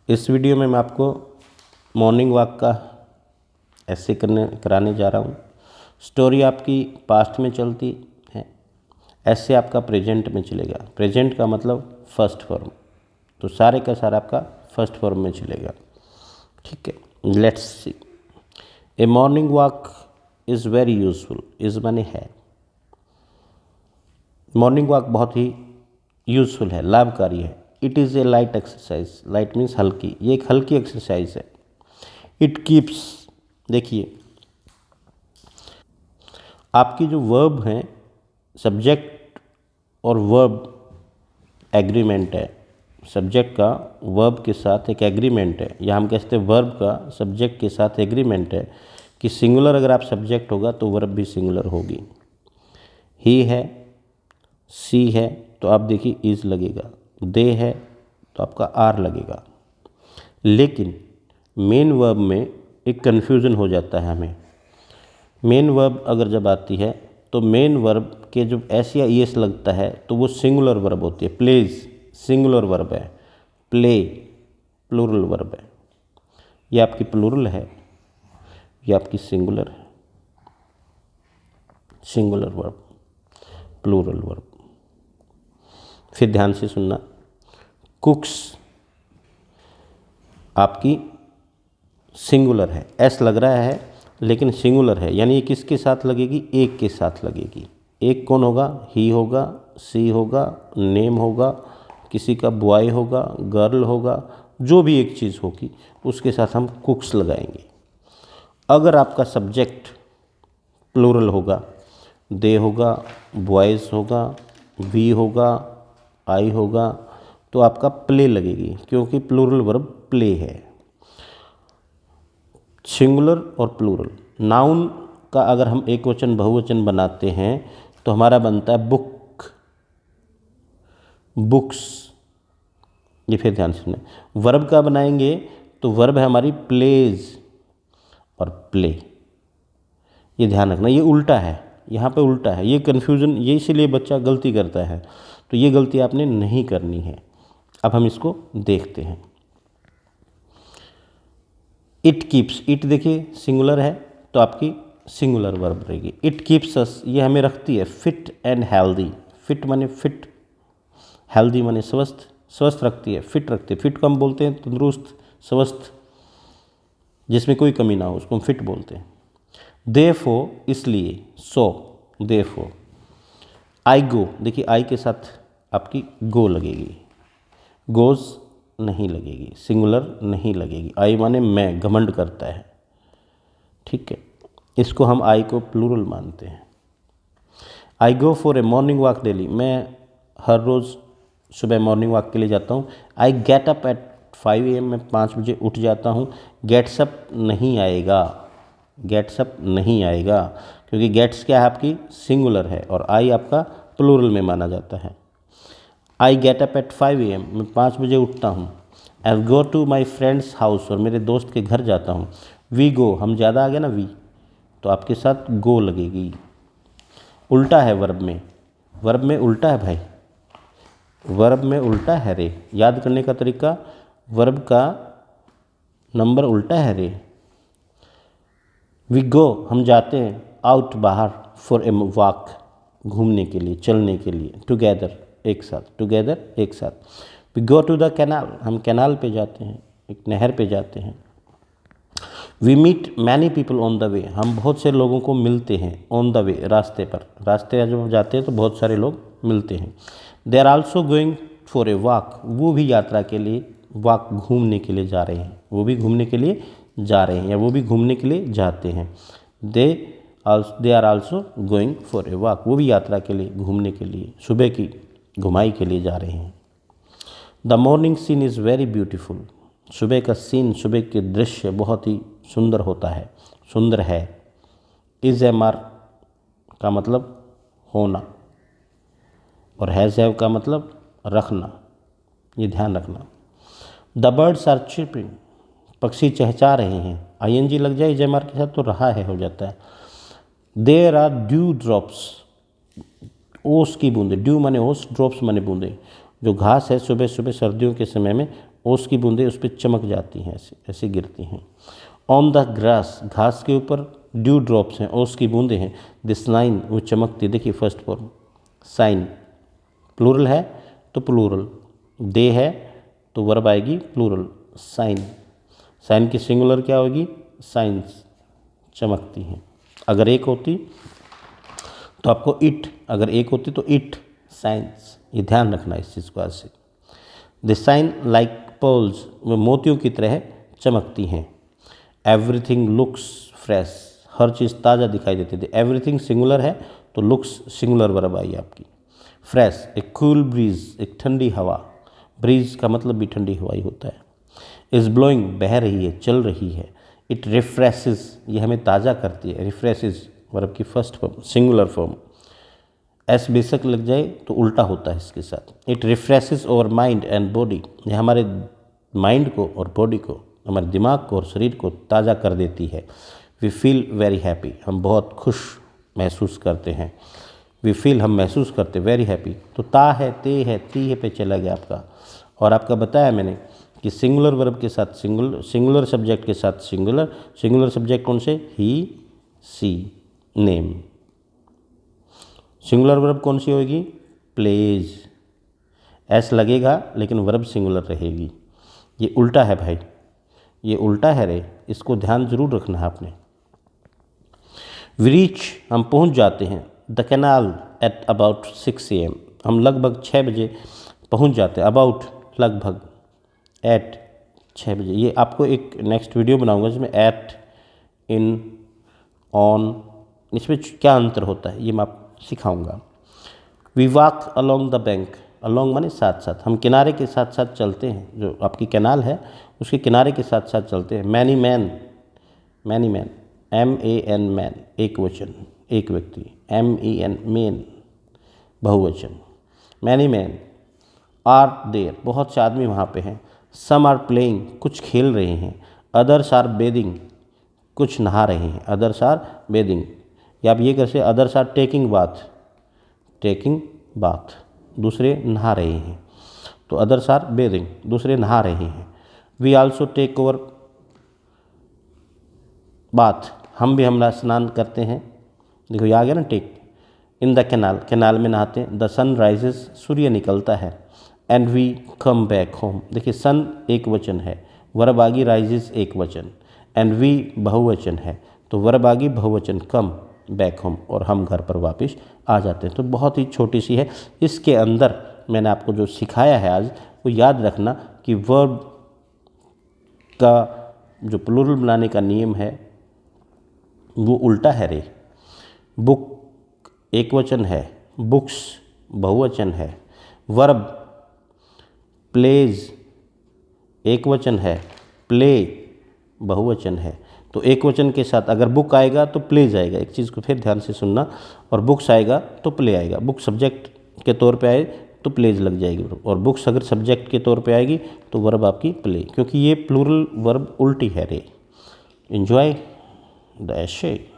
इस वीडियो में मैं आपको मॉर्निंग वॉक का ऐसे कराने जा रहा हूँ। स्टोरी आपकी पास्ट में चलती है, ऐसे आपका प्रेजेंट में चलेगा। प्रेजेंट का मतलब फर्स्ट फॉर्म, तो सारे का सारा आपका फर्स्ट फॉर्म में चलेगा। ठीक है, let's see. A morning walk is very useful. Is माने है। मॉर्निंग वॉक बहुत ही यूजफुल है, लाभकारी है। It is a light exercise. Light means हल्की, ये एक हल्की एक्सरसाइज है। इट कीप्स, देखिए आपकी जो वर्ब हैं, सब्जेक्ट और वर्ब एग्रीमेंट है। सब्जेक्ट का वर्ब के साथ एक एग्रीमेंट है, या हम कहते हैं वर्ब का सब्जेक्ट के साथ एग्रीमेंट है कि सिंगुलर अगर आप सब्जेक्ट होगा तो वर्ब भी सिंगुलर होगी। ही है, सी है तो आप देखिए इज लगेगा, दे है तो आपका आर लगेगा। लेकिन मेन वर्ब में एक कन्फ्यूज़न हो जाता है हमें। मेन वर्ब अगर जब आती है तो मेन वर्ब के जब एस या ई एस लगता है तो वो सिंगुलर वर्ब होती है। प्लेज सिंगुलर वर्ब है, प्ले प्लूरल वर्ब है। ये आपकी प्लूरल है, ये आपकी सिंगुलर है। Singular verb, plural verb. फिर ध्यान से सुनना। कुक्स आपकी सिंगुलर है, एस लग रहा है लेकिन सिंगुलर है, यानी ये किसके साथ लगेगी? एक के साथ लगेगी। एक कौन होगा? ही होगा, सी होगा, नेम होगा, किसी का बॉय होगा, गर्ल होगा, जो भी एक चीज़ होगी उसके साथ हम कुक्स लगाएंगे। अगर आपका सब्जेक्ट प्लूरल होगा, दे होगा, बॉयज़ होगा, वी होगा, आई होगा, तो आपका प्ले लगेगी, क्योंकि प्लूरल वर्ब प्ले है। सिंगुलर और प्लूरल। नाउन का अगर हम एक वचन बहुवचन बनाते हैं तो हमारा बनता है बुक, बुक्स। ये फिर ध्यान से सुने। वर्ब का बनाएंगे तो वर्ब है हमारी प्लेज और प्ले। ये ध्यान रखना, ये उल्टा है, यहाँ पे उल्टा है। ये कन्फ्यूज़न, ये इसीलिए बच्चा गलती करता है, तो ये गलती आपने नहीं करनी है। अब हम इसको देखते हैं। इट कीप्स, इट देखिए सिंगुलर है तो आपकी सिंगुलर वर्ब रहेगी। इट कीप्स अस, ये हमें रखती है फिट एंड हेल्दी। फिट माने फिट, हेल्दी माने स्वस्थ। स्वस्थ रखती है, फिट रखती है। फिट को हम बोलते हैं तंदुरुस्त, स्वस्थ, जिसमें कोई कमी ना हो, उसको हम फिट बोलते हैं। देयरफॉर, इसलिए, सो, देयरफॉर। आई गो, देखिए आई के साथ आपकी गो लगेगी, गोज नहीं लगेगी, सिंगुलर नहीं लगेगी। आई माने मैं, घमंड करता है। ठीक है, इसको हम आई को प्लूरल मानते हैं। I go for a morning walk daily, मैं हर रोज़ सुबह मॉर्निंग वॉक के लिए जाता हूँ। आई गेट अप एट 5 AM, मैं 5 बजे उठ जाता हूँ। गेट्स अप नहीं आएगा, गेट्स अप नहीं आएगा, क्योंकि गेट्स क्या है आपकी सिंगुलर है और आई आपका प्लूरल में माना जाता है। I get up at 5 AM, मैं 5 बजे उठता हूँ। I go to my friends house, और मेरे दोस्त के घर जाता हूँ। वी गो, हम ज़्यादा आ गया ना वी, तो आपके साथ गो लगेगी। उल्टा है वर्ब में, वर्ब में उल्टा है भाई, वर्ब में उल्टा है रे। याद करने का तरीका, वर्ब का नंबर उल्टा है रे। वी गो, हम जाते हैं, आउट बाहर, फॉर ए वॉक, घूमने के लिए, चलने के लिए, टुगेदर एक साथ, टुगेदर एक साथ। We go to the canal, हम कैनाल पे जाते हैं, एक नहर पे जाते हैं। We meet many people on the way, हम बहुत से लोगों को मिलते हैं। ऑन द वे, रास्ते पर, रास्ते जब हम जाते हैं तो बहुत सारे लोग मिलते हैं। They are also going for a walk, वो भी यात्रा के लिए, वॉक घूमने के लिए जा रहे हैं, वो भी घूमने के लिए जा रहे हैं, या वो भी घूमने के लिए जाते हैं। They are also going for a walk, वो भी यात्रा के लिए, घूमने के लिए, सुबह की घुमाई के लिए जा रहे हैं। The morning scene is very beautiful, सुबह का सीन, सुबह के दृश्य बहुत ही सुंदर होता है, सुंदर है। इज़ एम आर का मतलब होना, और हैज़ हैव का मतलब रखना, ये ध्यान रखना। द बर्ड्स आर चिर्पिंग, पक्षी चहचहा रहे हैं। ING लग जाए इज़ एम आर के साथ तो रहा है हो जाता है। देयर आर ड्यू ड्रॉप्स, ओस की बूंदे, ड्यू माने ओस, ड्रॉप्स माने बूंदे। जो घास है सुबह सुबह सर्दियों के समय में ओस की बूंदें उस पर चमक जाती हैं, ऐसे ऐसे गिरती हैं। ऑन द ग्रास, घास के ऊपर ड्यू ड्रॉप्स हैं, ओस की बूंदें हैं। दिस नाइन, वो चमकती, देखिए फर्स्ट फॉर्म साइन, प्लूरल है तो प्लूरल, दे है तो वर्ब आएगी प्लूरल, साइन। साइन की सिंगुलर क्या होगी? साइंस, चमकती हैं। अगर एक होती तो आपको इट, अगर एक होती तो इट, साइंस, ये ध्यान रखना इस चीज़ को आज से। द साइन लाइक पर्ल्स, वो मोतियों की तरह चमकती हैं। एवरीथिंग लुक्स फ्रेश, हर चीज़ ताज़ा दिखाई देती थी। एवरीथिंग सिंगुलर है तो लुक्स सिंगुलर वर्ब आई आपकी। फ्रेश, एक कूल ब्रीज, एक ठंडी हवा, ब्रीज का मतलब भी ठंडी हवा ही होता है। इज़ ब्लोइंग, बह रही है, चल रही है। इट रिफ्रेशेस, ये हमें ताज़ा करती है। रिफ्रेशेस वर्ब की first form, singular form. S बेशक लग जाए तो उल्टा होता है इसके साथ। It refreshes over mind and body, ये हमारे माइंड को और बॉडी को, हमारे दिमाग को और शरीर को ताज़ा कर देती है। वी फील वेरी हैप्पी, हम बहुत खुश महसूस करते हैं। वी फील, हम महसूस करते, वेरी हैप्पी। तो ता है, ते है, ती है पे चला गया आपका। और आपका बताया मैंने कि सिंगुलर वर्ब के साथ सिंगुलर, सिंगुलर सब्जेक्ट के साथ सिंगुलर। सिंगुलर सब्जेक्ट कौन से? ही, सी, नेम। सिंगुलर वर्ब कौन सी होगी? प्लेज। एस लगेगा लेकिन वर्ब सिंगुलर रहेगी। ये उल्टा है भाई, ये उल्टा है रे, इसको ध्यान जरूर रखना है आपने। वी रीच, हम पहुंच जाते हैं। The canal at about 6 AM, हम लगभग 6 बजे पहुंच जाते हैं। अबाउट, लगभग, एट, 6 बजे। ये आपको एक नेक्स्ट वीडियो बनाऊंगा जिसमें एट, इन, ऑन, इसमें क्या अंतर होता है ये मैं आप सिखाऊंगा। We walk along the bank, along माने साथ साथ, हम किनारे के साथ साथ चलते हैं। जो आपकी कैनाल है उसके किनारे के साथ साथ चलते हैं। Many man, many man, MAN man, एक वचन, एक व्यक्ति। MEN मेन, बहुवचन। मैनी मैन आर देयर, बहुत से आदमी वहाँ पे हैं। सम आर प्लेइंग, कुछ खेल रहे हैं। अदर्स आर बेदिंग, कुछ नहा रहे हैं। अदर्स आर बेदिंग, या आप ये कर सकते, others are taking bath, taking bath, दूसरे नहा रहे हैं। तो अदर्स आर बेदिंग, दूसरे नहा रहे हैं। We also take over bath, हम भी हमारा स्नान करते हैं। देखो ये आ गया ना take. In the canal, canal में नहाते हैं। द सन राइजेस, सूर्य निकलता है। And we come back home, देखिए सन एक वचन है, वर्ब आगी राइजेस एक वचन, एंड वी बहुवचन है तो वर्ब आगी बहुवचन, कम बैक होम, और हम घर पर वापस आ जाते हैं। तो बहुत ही छोटी सी है। इसके अंदर मैंने आपको जो सिखाया है आज, वो याद रखना कि वर्ब का जो प्लूरल बनाने का नियम है वो उल्टा है रे। बुक एक वचन है, बुक्स बहुवचन है। वर्ब प्लेज एक वचन है, प्ले बहुवचन है। तो एक वचन के साथ अगर बुक आएगा तो प्लेज आएगा, एक चीज़ को फिर ध्यान से सुनना, और बुक्स आएगा तो प्ले आएगा। बुक सब्जेक्ट के तौर पे आए तो प्लेज लग जाएगी, और बुक्स अगर सब्जेक्ट के तौर पे आएगी तो वर्ब आपकी प्ले, क्योंकि ये प्लूरल वर्ब उल्टी है रे। एंजॉय द एशे।